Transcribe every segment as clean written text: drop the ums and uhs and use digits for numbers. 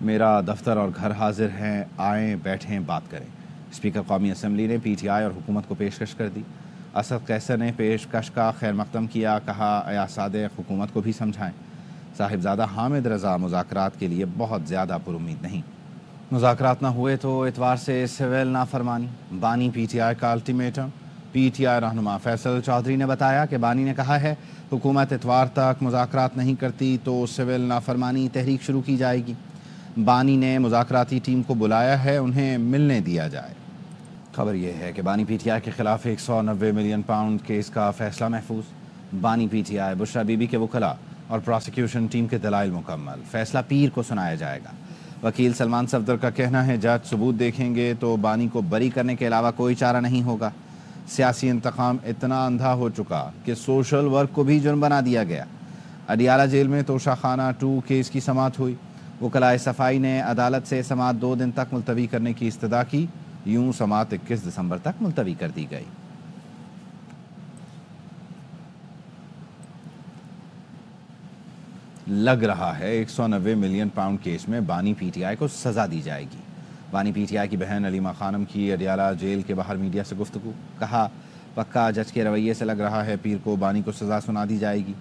میرا دفتر اور گھر حاضر ہیں، آئیں بیٹھیں بات کریں۔ اسپیکر قومی اسمبلی نے پی ٹی آئی اور حکومت کو پیشکش کر دی۔ اسد قیصر نے پیشکش کا خیر مقدم کیا، کہا ایا صادق حکومت کو بھی سمجھائیں۔ صاحبزادہ حامد رضا مذاکرات کے لیے بہت زیادہ پر امید نہیں، مذاکرات نہ ہوئے تو اتوار سے سول نافرمانی۔ بانی پی ٹی آئی کا الٹیمیٹم۔ پی ٹی آئی رہنما فیصل چودھری نے بتایا کہ بانی نے کہا ہے حکومت اتوار تک مذاکرات نہیں کرتی تو سول نافرمانی تحریک شروع کی جائے گی۔ بانی نے مذاکراتی ٹیم کو بلایا ہے، انہیں ملنے دیا جائے۔ خبر یہ ہے کہ بانی پی ٹی آئی کے خلاف 190 ملین پاؤنڈ کیس کا فیصلہ محفوظ۔ بانی P T I, Bushra be be کے وکلاء اور پراسیکیوشن ٹیم کے دلائل مکمل، فیصلہ پیر کو سنایا جائے گا۔ وکیل سلمان صفدر کا کہنا ہے جج ثبوت دیکھیں گے تو بانی کو بری کرنے کے علاوہ کوئی چارہ نہیں ہوگا۔ سیاسی انتقام اتنا اندھا ہو چکا کہ سوشل ورک کو بھی جرم بنا دیا گیا۔ اڈیالہ جیل میں توشہ خانہ 2 کیس کی سماعت ہوئی۔ وکلائے صفائی نے عدالت سے سماعت 2 دن تک ملتوی کرنے کی استدعا کی، یوں سماعت 21 دسمبر تک ملتوی کر دی گئی۔ لگ رہا ہے 190 ملین پاؤنڈ کیس میں بانی پی ٹی آئی کو سزا دی جائے گی۔ بانی پی ٹی آئی کی بہن علیمہ خانم کی اڈیالہ جیل کے باہر میڈیا سے گفتگو، کہا پکا جج کے رویے سے لگ رہا ہے پیر کو بانی کو سزا سنا دی جائے گی۔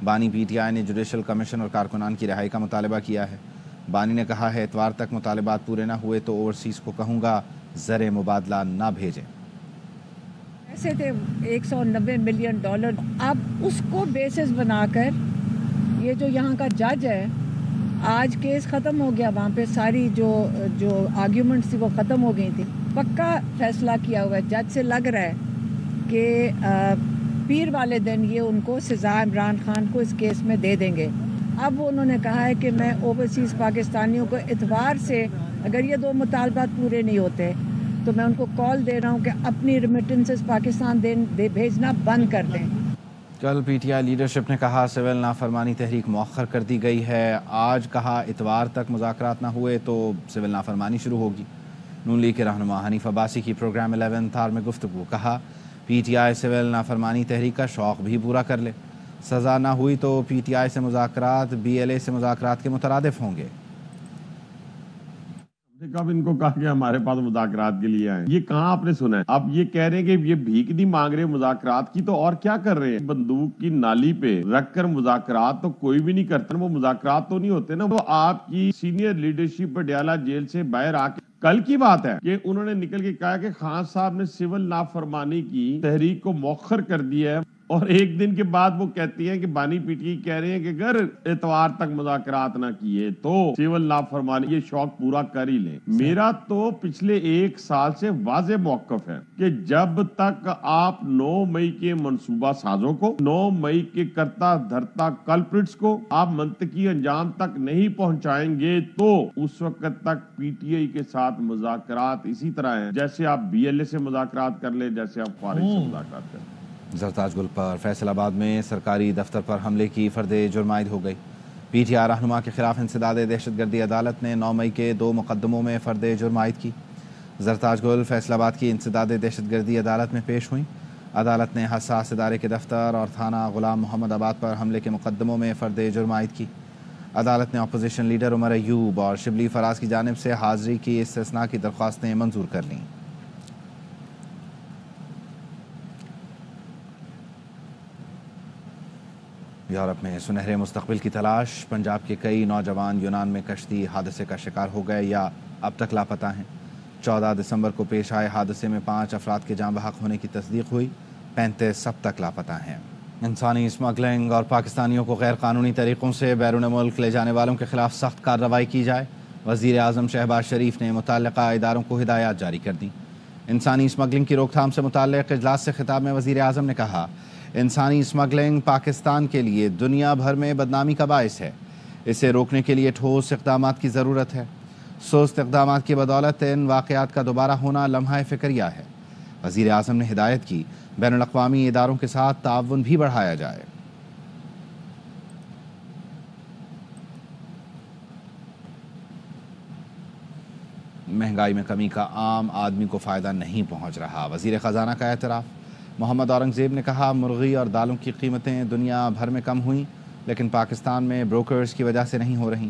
بانی پی ٹی آئی نے جوڈیشل کمیشن اور کارکنان کی رہائی کا مطالبہ کیا ہے۔ بانی نے کہا ہے اتوار تک مطالبات پورے نہ ہوئے تو اوورسیز کو کہوں گا زر مبادلہ نہ بھیجیں۔ ایسے تھے 190 ملین ڈالر، اب اس کو بیسس بنا کر یہ جو یہاں کا جج ہے، آج کیس ختم ہو گیا، وہاں پہ ساری جو آرگیومنٹس تھی وہ ختم ہو گئی تھی، پکا فیصلہ کیا ہوا ہے۔ جج سے لگ رہا ہے کہ پیر والے دن یہ ان کو سزا عمران خان کو اس کیس میں دے دیں گے۔ اب انہوں نے کہا ہے کہ میں اوورسیز پاکستانیوں کو اتوار سے اگر یہ 2 مطالبات پورے نہیں ہوتے تو میں ان کو کال دے رہا ہوں کہ اپنی ریمیٹنسز پاکستان بھیجنا بند کر دیں۔ کل پی ٹی آئی لیڈرشپ نے کہا سول نافرمانی تحریک مؤخر کر دی گئی ہے۔ آج کہا اتوار تک مذاکرات نہ ہوئے تو سول نافرمانی شروع ہوگی۔ نون لیگ کے رہنما حنیف عباسی کی پروگرام 11 تھار میں گفتگو، کہا پی ٹی آئی سول نافرمانی تحریک کا شوق بھی پورا کر لے، سزا نہ ہوئی تو پی ٹی آئی سے مذاکرات بی ایل اے سے مذاکرات کے مترادف ہوں گے۔ کب ان کو کہا کہ ہمارے پاس مذاکرات کے لیے آئیں؟ یہ کہاں آپ نے سنا ہے؟ اب یہ کہہ رہے ہیں کہ یہ بھیک نہیں مانگ رہے مذاکرات کی، تو اور کیا کر رہے ہیں؟ بندوق کی نالی پہ رکھ کر مذاکرات تو کوئی بھی نہیں کرتا، وہ مذاکرات تو نہیں ہوتے نا۔ وہ آپ کی سینئر لیڈرشپ اڈیالہ جیل سے باہر آ کے کل کی بات ہے کہ انہوں نے نکل کے کہا کہ خان صاحب نے سول نافرمانی کی تحریک کو مؤخر کر دیا ہے، اور ایک دن کے بعد وہ کہتی ہیں کہ بانی پی ٹی کہہ رہے ہیں کہ اگر اتوار تک مذاکرات نہ کیے تو سول نافرمانی یہ شوق پورا کر ہی لیں۔ میرا تو پچھلے 1 سال سے واضح موقف ہے کہ جب تک آپ 9 مئی کے منصوبہ سازوں کو، 9 مئی کے کرتا دھرتا کلپرٹس کو آپ منطقی انجام تک نہیں پہنچائیں گے تو اس وقت تک پی ٹی آئی کے ساتھ مذاکرات اسی طرح ہیں جیسے آپ بی ایل اے سے مذاکرات کر لیں، جیسے آپ فارغ سے مذاکرات کر لیں۔ زرتاج گل پر فیصل آباد میں سرکاری دفتر پر حملے کی فرد جرم عائد ہو گئی۔ پی ٹی آئی رہنما کے خلاف انسداد دہشت گردی عدالت نے 9 مئی کے 2 مقدموں میں فرد جرم عائد کی۔ زرتاج گل فیصل آباد کی انسداد دہشت گردی عدالت میں پیش ہوئیں۔ عدالت نے حساس ادارے کے دفتر اور تھانہ غلام محمد آباد پر حملے کے مقدموں میں فرد جرم عائد کی۔ عدالت نے اپوزیشن لیڈر عمر ایوب اور شبلی فراز کی جانب سے حاضری کی استثناء کی درخواستیں منظور کر لیں۔ یورپ میں سنہرے مستقبل کی تلاش، پنجاب کے کئی نوجوان یونان میں کشتی حادثے کا شکار ہو گئے یا اب تک لاپتہ ہیں۔ 14 دسمبر کو پیش آئے حادثے میں 5 افراد کے جاں بحق ہونے کی تصدیق ہوئی، 35 اب تک لاپتہ ہیں۔ انسانی اسمگلنگ اور پاکستانیوں کو غیر قانونی طریقوں سے بیرون ملک لے جانے والوں کے خلاف سخت کارروائی کی جائے، وزیر اعظم شہباز شریف نے متعلقہ اداروں کو ہدایات جاری کر دیں۔ انسانی اسمگلنگ کی روک تھام سے متعلق اجلاس سے خطاب میں وزیر اعظم نے کہا انسانی اسمگلنگ پاکستان کے لیے دنیا بھر میں بدنامی کا باعث ہے، اسے روکنے کے لیے ٹھوس اقدامات کی ضرورت ہے۔ سست اقدامات کی بدولت ان واقعات کا دوبارہ ہونا لمحہ فکریہ ہے۔ وزیر اعظم نے ہدایت کی بین الاقوامی اداروں کے ساتھ تعاون بھی بڑھایا جائے۔ مہنگائی میں کمی کا عام آدمی کو فائدہ نہیں پہنچ رہا، وزیر خزانہ کا اعتراف۔ محمد اورنگزیب نے کہا مرغی اور دالوں کی قیمتیں دنیا بھر میں کم ہوئیں لیکن پاکستان میں بروکرز کی وجہ سے نہیں ہو رہیں۔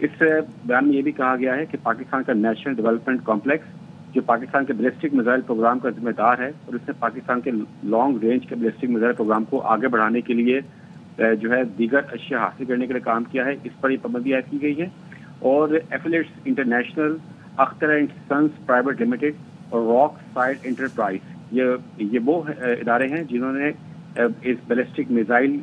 اس بیان میں یہ بھی کہا گیا ہے کہ پاکستان کا نیشنل ڈیولپمنٹ کمپلیکس جو پاکستان کے بیلسٹک میزائل پروگرام کا ذمہ دار ہے اور اس نے پاکستان کے لانگ رینج کے بیلسٹک میزائل پروگرام کو آگے بڑھانے کے لیے جو ہے دیگر اشیاء حاصل کرنے کے لیے کام کیا ہے، اس پر یہ پابندی عائد کی گئی ہے. اور affiliates international, Akhtar and sons private limited اور راک سائڈ انٹرپرائز یہ وہ ادارے ہیں جنہوں نے اس بیلسٹک میزائل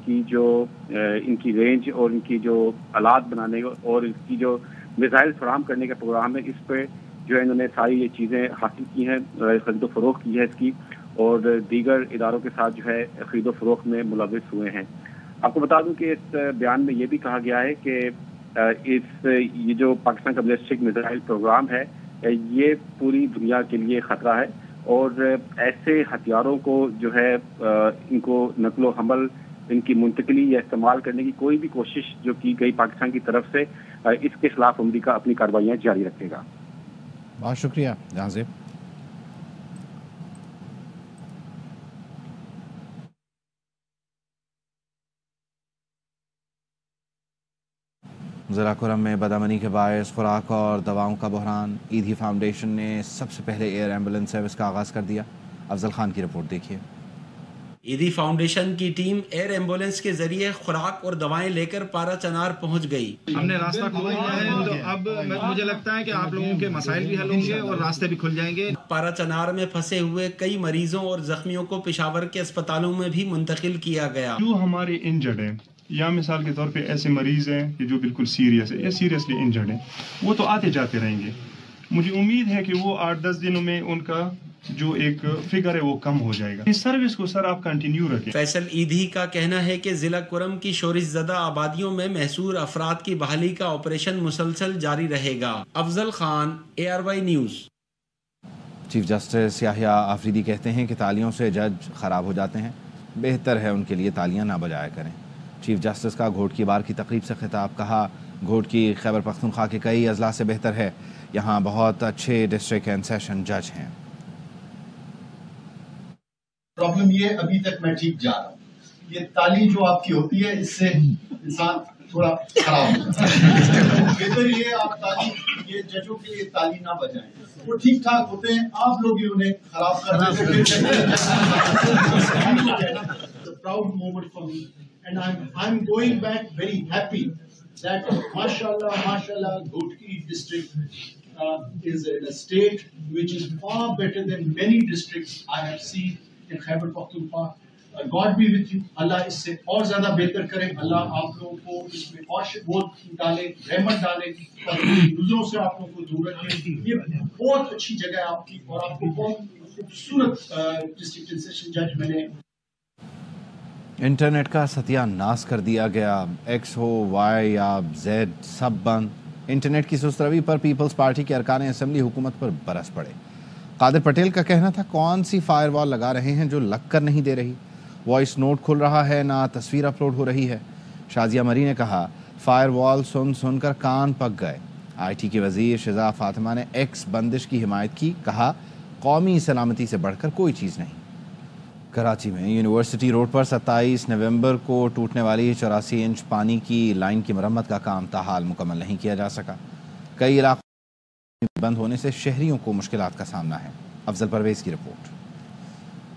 کی جو ان کی رینج اور ان کی جو آلات بنانے اور اس کی جو میزائل فراہم کرنے کا پروگرام ہے، اس پہ جو ہے انہوں نے ساری یہ چیزیں حاصل کی ہیں، خرید و فروخت کی ہے اس کی، اور دیگر اداروں کے ساتھ جو ہے خرید و فروخت میں ملوث ہوئے ہیں. آپ کو بتا دوں کہ اس بیان میں یہ بھی کہا گیا ہے کہ یہ جو پاکستان کا بیلسٹک میزائل پروگرام ہے یہ پوری دنیا کے لیے خطرہ ہے، اور ایسے ہتھیاروں کو جو ہے ان کو نقل و حمل، ان کی منتقلی یا استعمال کرنے کی کوئی بھی کوشش جو کی گئی پاکستان کی طرف سے، اس کے خلاف امریکہ اپنی کارروائیاں جاری رکھے گا. بہت شکریہ جہاں سے. ضلع کرم میں بدامنی کے باعث خوراک اور دواؤں کا بحران. ایدھی فاؤنڈیشن نے سب سے پہلے ایئر ایمبولینس سروس کا آغاز کر دیا. افضل خان کی رپورٹ دیکھیے. ایدھی فاؤنڈیشن کی ٹیم ایئر ایمبولینس کے ذریعے خوراک اور دوائیں لے کر پارا چنار پہنچ گئی. ہم نے راستہ کھول دیا ہے تو اب مجھے لگتا ہے کہ آپ لوگوں کے مسائل بھی حل ہوں گے اور راستے بھی کھل جائیں گے. پارا چنار میں پھنسے ہوئے کئی مریضوں اور زخمیوں کو پشاور کے اسپتالوں میں بھی منتقل کیا گیا. جو ہمارے انجرڈ ہیں یا مثال کے طور پہ ایسے مریض ہیں کہ جو بالکل سیریس ہے یا سیریسلی انجرڈ ہیں، وہ تو آتے جاتے رہیں گے. مجھے امید ہے کہ وہ 8-10 دنوں میں ان کا جو ایک فگر ہے وہ کم ہو جائے گا. اس سروس کو سر آپ کنٹینیو رکھیں. فیصل ایدھی کا کہنا ہے کہ ضلع کرم کی شورش زدہ آبادیوں میں محصور افراد کی بحالی کا آپریشن مسلسل جاری رہے گا. Afzal Khan, ARY news. Chief justice Yahya Afridi کہتے ہیں کہ تالیوں سے جج خراب ہو جاتے ہیں، بہتر ہے ان کے لیے تالیاں نہ بجایا کریں. چیف جسٹس کا گھوٹ کی بار کی تقریب سے خطاب. کہا گھوٹ کی خیبر پختونخوا کے کئی اضلاع سے بہتر ہے، یہاں بہت اچھے ڈسٹرکٹ اینڈ سیشن جج ہیں. پرابلم یہ ابھی تک میں ٹھیک جا رہا ہوں، یہ تالی جو آپ کی ہوتی ہے اس سے انسان تھوڑا خراب ہو جاتا ہے. بہتر یہ آپ تالی، یہ ججوں کے لیے تالی نہ بجائیں، وہ ٹھیک ٹھاک ہوتے ہیں، آپ لوگ ہی انہیں خراب کر دیتے ہیں. Proud moment for me and I'm going back very happy that mashallah Ghodki district is in a state which is far better than many districts I have seen in Khyber Pakhtunkhwa. God be with you. Allah اس سے اور زیادہ بہتر کرے. اللہ آپ لوگوں کو اس میں اور ڈالے، رحمت ڈالے اور نظروں سے آپ لوگوں کو دور رکھے. یہ بہت اچھی جگہ ہے آپ کی، اور آپ کو بہت خوبصورت ڈسٹرکٹ سیشن جج میں نے. انٹرنیٹ کا ستیہ ناس کر دیا گیا. ایکس ہو، وائی یا زیڈ سب بند. انٹرنیٹ کی سست روی پر پیپلز پارٹی کے ارکان اسمبلی حکومت پر برس پڑے. قادر پٹیل کا کہنا تھا کون سی فائر وال لگا رہے ہیں جو لگ کر نہیں دے رہی، وائس نوٹ کھل رہا ہے نہ تصویر اپلوڈ ہو رہی ہے. شازیہ مری نے کہا فائر وال سن سن کر کان پک گئے. آئی ٹی کی وزیر شزا فاطمہ نے ایکس بندش کی حمایت کی. کہا قومی سلامتی سے بڑھ کر کوئی چیز نہیں. کراچی میں یونیورسٹی روڈ پر 27 نومبر کو ٹوٹنے والی 84 انچ پانی کی لائن کی مرمت کا کام تاحال مکمل نہیں کیا جا سکا. کئی علاقوں بند ہونے سے شہریوں کو مشکلات کا سامنا ہے. افضل پرویز کی رپورٹ.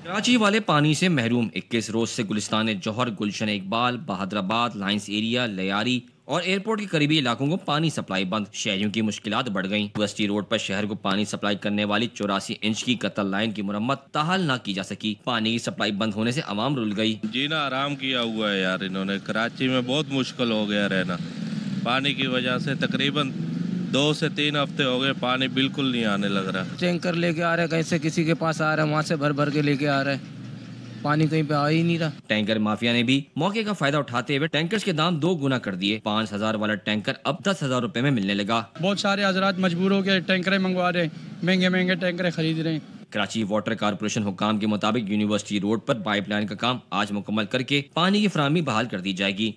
کراچی والے پانی سے محروم 21 روز سے گلستان جوہر، گلشن اقبال، بہادر آباد، لائنس ایریا، لیاری اور ایئرپورٹ کے قریبی علاقوں کو پانی سپلائی بند. شہریوں کی مشکلات بڑھ گئیں. یونیورسٹی روڈ پر شہر کو پانی سپلائی کرنے والی 84 انچ کی قطر لائن کی مرمت تاحال نہ کی جا سکی. پانی کی سپلائی بند ہونے سے عوام رل گئی. جینا آرام کیا ہوا ہے یار انہوں نے. کراچی میں بہت مشکل ہو گیا رہنا پانی کی وجہ سے. تقریباً 2 سے 3 ہفتے ہو گئے پانی بالکل نہیں آنے لگ رہا. ٹینکر لے کے آ رہے، کہیں سے کسی کے پاس آ رہا ہے، وہاں سے بھر بھر کے لے کے آ رہے، پانی کہیں پہ آ ہی نہیں رہا. ٹینکر مافیا نے بھی موقع کا فائدہ اٹھاتے ہوئے ٹینکرز کے دام 2 گنا کر دیے. 5000 والا ٹینکر اب 10,000 روپے میں ملنے لگا. بہت سارے حضرات مجبور ہو کے ٹینکریں منگوا رہے ہیں، مہنگے مہنگے ٹینکریں خرید رہے ہیں. کراچی واٹر کارپوریشن حکام کے مطابق یونیورسٹی روڈ پر پائپ لائن کا کام آج مکمل کر کے پانی کی فراہمی بحال کر دی جائے گی.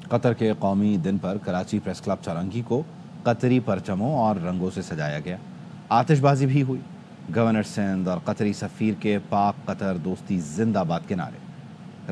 قطر کے قومی دن پر کراچی پریس کلب چارنگی کو قطری پرچموں اور رنگوں سے سجایا گیا. آتش بازی بھی ہوئی. گورنر سندھ اور قطری سفیر کے پاک قطر دوستی زندہ باد کے نعرے.